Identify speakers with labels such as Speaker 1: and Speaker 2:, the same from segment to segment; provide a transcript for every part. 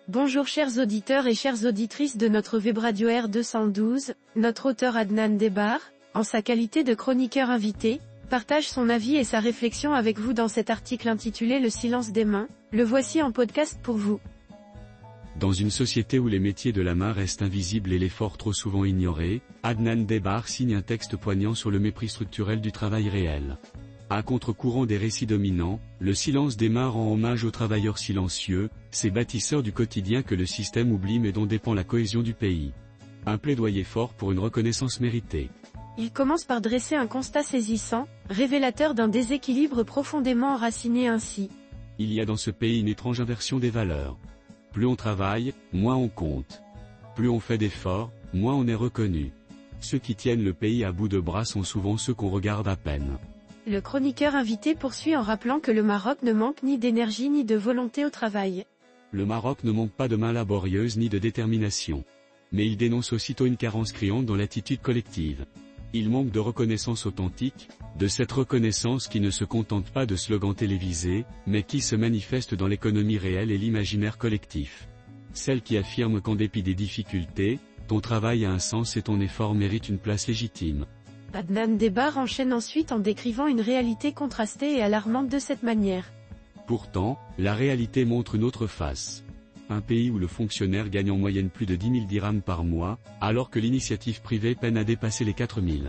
Speaker 1: Bonjour chers auditeurs et chères auditrices de notre web radio R212, notre auteur Adnan Debbar, en sa qualité de chroniqueur invité, partage son avis et sa réflexion avec vous dans cet article intitulé Le silence des mains, le voici en podcast pour vous.
Speaker 2: Dans une société où les métiers de la main restent invisibles et l'effort trop souvent ignoré, Adnan Debbar signe un texte poignant sur le mépris structurel du travail réel. À contre-courant des récits dominants, Le silence des mains rend hommage aux travailleurs silencieux, ces bâtisseurs du quotidien que le système oublie mais dont dépend la cohésion du pays. Un plaidoyer fort pour une reconnaissance méritée.
Speaker 1: Il commence par dresser un constat saisissant, révélateur d'un déséquilibre profondément enraciné ainsi.
Speaker 2: Il y a dans ce pays une étrange inversion des valeurs. Plus on travaille, moins on compte. Plus on fait d'efforts, moins on est reconnu. Ceux qui tiennent le pays à bout de bras sont souvent ceux qu'on regarde à peine.
Speaker 1: Le chroniqueur invité poursuit en rappelant que le Maroc ne manque ni d'énergie ni de volonté au travail.
Speaker 2: Le Maroc ne manque pas de mains laborieuses ni de détermination. Mais il dénonce aussitôt une carence criante dans l'attitude collective. Il manque de reconnaissance authentique, de cette reconnaissance qui ne se contente pas de slogans télévisés, mais qui se manifeste dans l'économie réelle et l'imaginaire collectif. Celle qui affirme qu'en dépit des difficultés, ton travail a un sens et ton effort mérite une place légitime.
Speaker 1: Adnan Debbar enchaîne ensuite en décrivant une réalité contrastée et alarmante de cette manière.
Speaker 2: Pourtant, la réalité montre une autre face. Un pays où le fonctionnaire gagne en moyenne plus de 10 000 dirhams par mois, alors que l'initiative privée peine à dépasser les 4 000.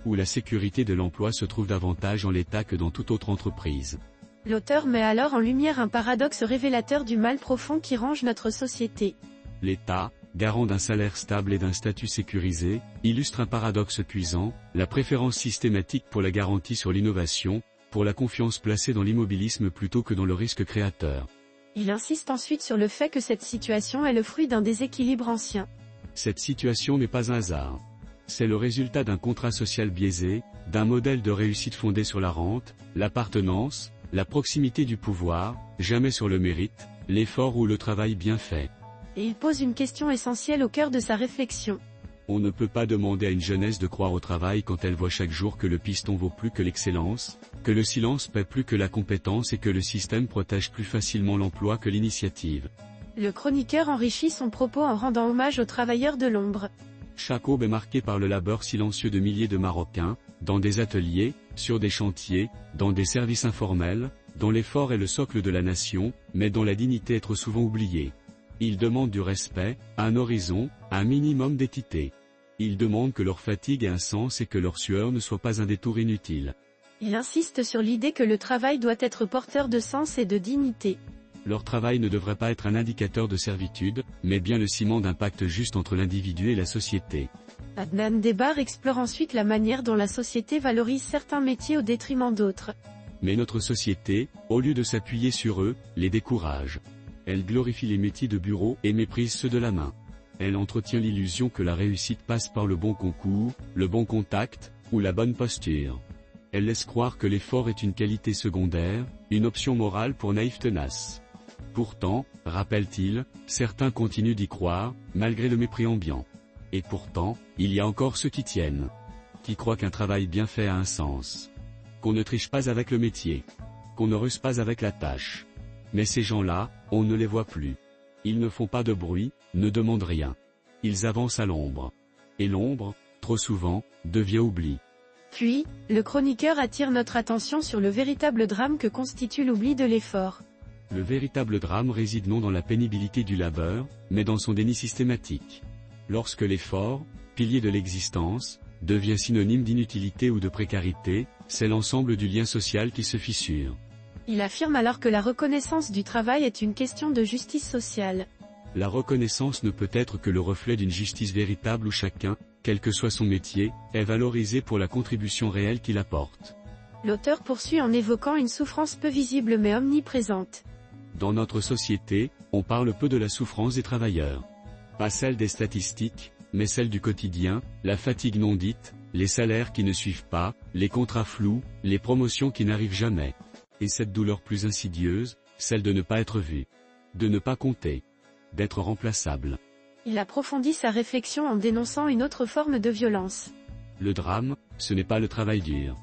Speaker 2: Où la sécurité de l'emploi se trouve davantage en l'État que dans toute autre entreprise.
Speaker 1: L'auteur met alors en lumière un paradoxe révélateur du mal profond qui ronge notre société.
Speaker 2: L'État, garant d'un salaire stable et d'un statut sécurisé, illustre un paradoxe cuisant, la préférence systématique pour la garantie sur l'innovation, pour la confiance placée dans l'immobilisme plutôt que dans le risque créateur.
Speaker 1: Il insiste ensuite sur le fait que cette situation est le fruit d'un déséquilibre ancien.
Speaker 2: Cette situation n'est pas un hasard. C'est le résultat d'un contrat social biaisé, d'un modèle de réussite fondé sur la rente, l'appartenance, la proximité du pouvoir, jamais sur le mérite, l'effort ou le travail bien fait.
Speaker 1: Et il pose une question essentielle au cœur de sa réflexion.
Speaker 2: On ne peut pas demander à une jeunesse de croire au travail quand elle voit chaque jour que le piston vaut plus que l'excellence, que le silence paie plus que la compétence et que le système protège plus facilement l'emploi que l'initiative.
Speaker 1: Le chroniqueur enrichit son propos en rendant hommage aux travailleurs de l'ombre.
Speaker 2: Chaque aube est marquée par le labeur silencieux de milliers de Marocains, dans des ateliers, sur des chantiers, dans des services informels, dont l'effort est le socle de la nation, mais dont la dignité est trop souvent oubliée. Ils demandent du respect, un horizon, un minimum d'équité. Ils demandent que leur fatigue ait un sens et que leur sueur ne soit pas un détour inutile.
Speaker 1: Il insiste sur l'idée que le travail doit être porteur de sens et de dignité.
Speaker 2: Leur travail ne devrait pas être un indicateur de servitude, mais bien le ciment d'un pacte juste entre l'individu et la société.
Speaker 1: Adnan Debbar explore ensuite la manière dont la société valorise certains métiers au détriment d'autres.
Speaker 2: Mais notre société, au lieu de s'appuyer sur eux, les décourage. Elle glorifie les métiers de bureau et méprise ceux de la main. Elle entretient l'illusion que la réussite passe par le bon concours, le bon contact, ou la bonne posture. Elle laisse croire que l'effort est une qualité secondaire, une option morale pour naïfs tenaces. Pourtant, rappelle-t-il, certains continuent d'y croire, malgré le mépris ambiant. Et pourtant, il y a encore ceux qui tiennent. Qui croient qu'un travail bien fait a un sens. Qu'on ne triche pas avec le métier. Qu'on ne ruse pas avec la tâche. Mais ces gens-là, on ne les voit plus. Ils ne font pas de bruit, ne demandent rien. Ils avancent à l'ombre. Et l'ombre, trop souvent, devient oubli.
Speaker 1: Puis, le chroniqueur attire notre attention sur le véritable drame que constitue l'oubli de l'effort.
Speaker 2: Le véritable drame réside non dans la pénibilité du labeur, mais dans son déni systématique. Lorsque l'effort, pilier de l'existence, devient synonyme d'inutilité ou de précarité, c'est l'ensemble du lien social qui se fissure.
Speaker 1: Il affirme alors que la reconnaissance du travail est une question de justice sociale.
Speaker 2: La reconnaissance ne peut être que le reflet d'une justice véritable où chacun, quel que soit son métier, est valorisé pour la contribution réelle qu'il apporte.
Speaker 1: L'auteur poursuit en évoquant une souffrance peu visible mais omniprésente.
Speaker 2: Dans notre société, on parle peu de la souffrance des travailleurs. Pas celle des statistiques, mais celle du quotidien, la fatigue non dite, les salaires qui ne suivent pas, les contrats flous, les promotions qui n'arrivent jamais. Et cette douleur plus insidieuse, celle de ne pas être vu. De ne pas compter. D'être remplaçable.
Speaker 1: Il approfondit sa réflexion en dénonçant une autre forme de violence.
Speaker 2: Le drame, ce n'est pas le travail dur.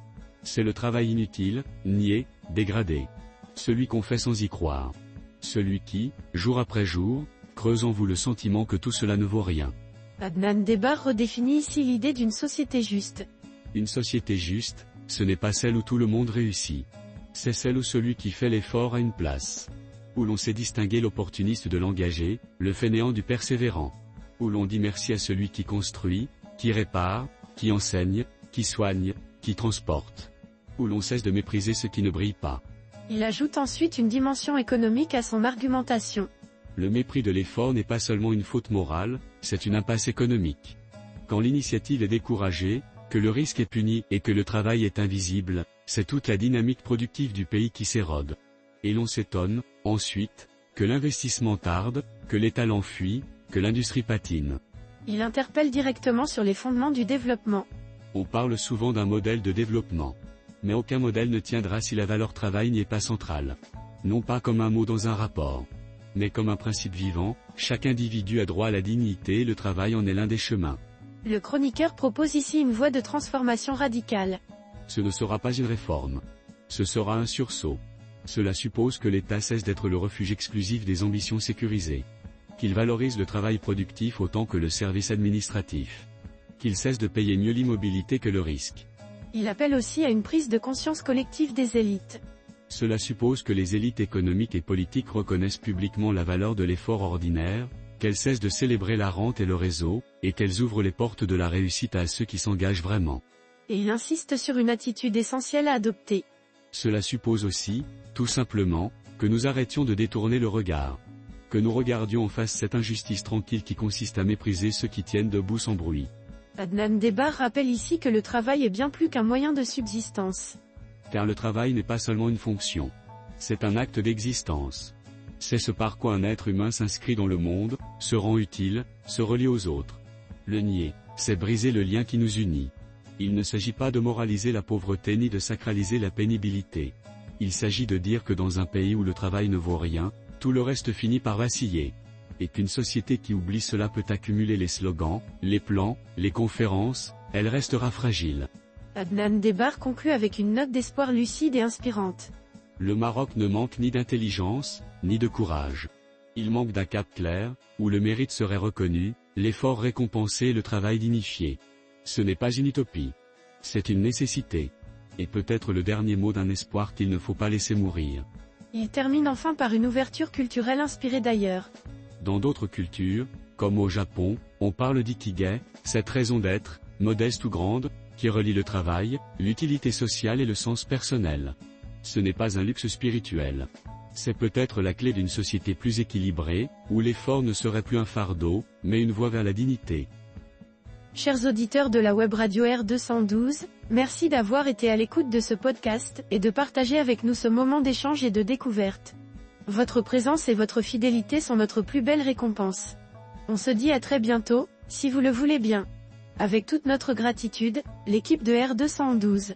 Speaker 2: C'est le travail inutile, nié, dégradé. Celui qu'on fait sans y croire. Celui qui, jour après jour, creuse en vous le sentiment que tout cela ne vaut rien.
Speaker 1: Adnan Debar redéfinit ici l'idée d'une société juste.
Speaker 2: Une société juste, ce n'est pas celle où tout le monde réussit. C'est celle où celui qui fait l'effort a une place. Où l'on sait distinguer l'opportuniste de l'engagé, le fainéant du persévérant. Où l'on dit merci à celui qui construit, qui répare, qui enseigne, qui soigne, qui transporte. Où l'on cesse de mépriser ceux qui ne brillent pas.
Speaker 1: Il ajoute ensuite une dimension économique à son argumentation.
Speaker 2: Le mépris de l'effort n'est pas seulement une faute morale, c'est une impasse économique. Quand l'initiative est découragée, que le risque est puni et que le travail est invisible, c'est toute la dynamique productive du pays qui s'érode. Et l'on s'étonne, ensuite, que l'investissement tarde, que les talents fuient, que l'industrie patine.
Speaker 1: Il interpelle directement sur les fondements du développement.
Speaker 2: On parle souvent d'un modèle de développement. Mais aucun modèle ne tiendra si la valeur travail n'y est pas centrale. Non pas comme un mot dans un rapport. Mais comme un principe vivant, chaque individu a droit à la dignité et le travail en est l'un des chemins.
Speaker 1: Le chroniqueur propose ici une voie de transformation radicale.
Speaker 2: Ce ne sera pas une réforme. Ce sera un sursaut. Cela suppose que l'État cesse d'être le refuge exclusif des ambitions sécurisées. Qu'il valorise le travail productif autant que le service administratif. Qu'il cesse de payer mieux l'immobilité que le risque.
Speaker 1: Il appelle aussi à une prise de conscience collective des élites.
Speaker 2: Cela suppose que les élites économiques et politiques reconnaissent publiquement la valeur de l'effort ordinaire, qu'elles cessent de célébrer la rente et le réseau, et qu'elles ouvrent les portes de la réussite à ceux qui s'engagent vraiment.
Speaker 1: Et il insiste sur une attitude essentielle à adopter.
Speaker 2: Cela suppose aussi, tout simplement, que nous arrêtions de détourner le regard. Que nous regardions en face cette injustice tranquille qui consiste à mépriser ceux qui tiennent debout sans bruit.
Speaker 1: Adnan Debar rappelle ici que le travail est bien plus qu'un moyen de subsistance.
Speaker 2: Car le travail n'est pas seulement une fonction. C'est un acte d'existence. C'est ce par quoi un être humain s'inscrit dans le monde, se rend utile, se relie aux autres. Le nier, c'est briser le lien qui nous unit. Il ne s'agit pas de moraliser la pauvreté ni de sacraliser la pénibilité. Il s'agit de dire que dans un pays où le travail ne vaut rien, tout le reste finit par vaciller. Et qu'une société qui oublie cela peut accumuler les slogans, les plans, les conférences, elle restera fragile.
Speaker 1: Adnan Debar conclut avec une note d'espoir lucide et inspirante.
Speaker 2: Le Maroc ne manque ni d'intelligence, ni de courage. Il manque d'un cap clair, où le mérite serait reconnu, l'effort récompensé et le travail dignifié. Ce n'est pas une utopie. C'est une nécessité. Et peut-être le dernier mot d'un espoir qu'il ne faut pas laisser mourir.
Speaker 1: Il termine enfin par une ouverture culturelle inspirée d'ailleurs.
Speaker 2: Dans d'autres cultures, comme au Japon, on parle d'ikigai, cette raison d'être, modeste ou grande, qui relie le travail, l'utilité sociale et le sens personnel. Ce n'est pas un luxe spirituel. C'est peut-être la clé d'une société plus équilibrée, où l'effort ne serait plus un fardeau, mais une voie vers la dignité.
Speaker 1: Chers auditeurs de la web radio R212, merci d'avoir été à l'écoute de ce podcast, et de partager avec nous ce moment d'échange et de découverte. Votre présence et votre fidélité sont notre plus belle récompense. On se dit à très bientôt, si vous le voulez bien. Avec toute notre gratitude, l'équipe de R212.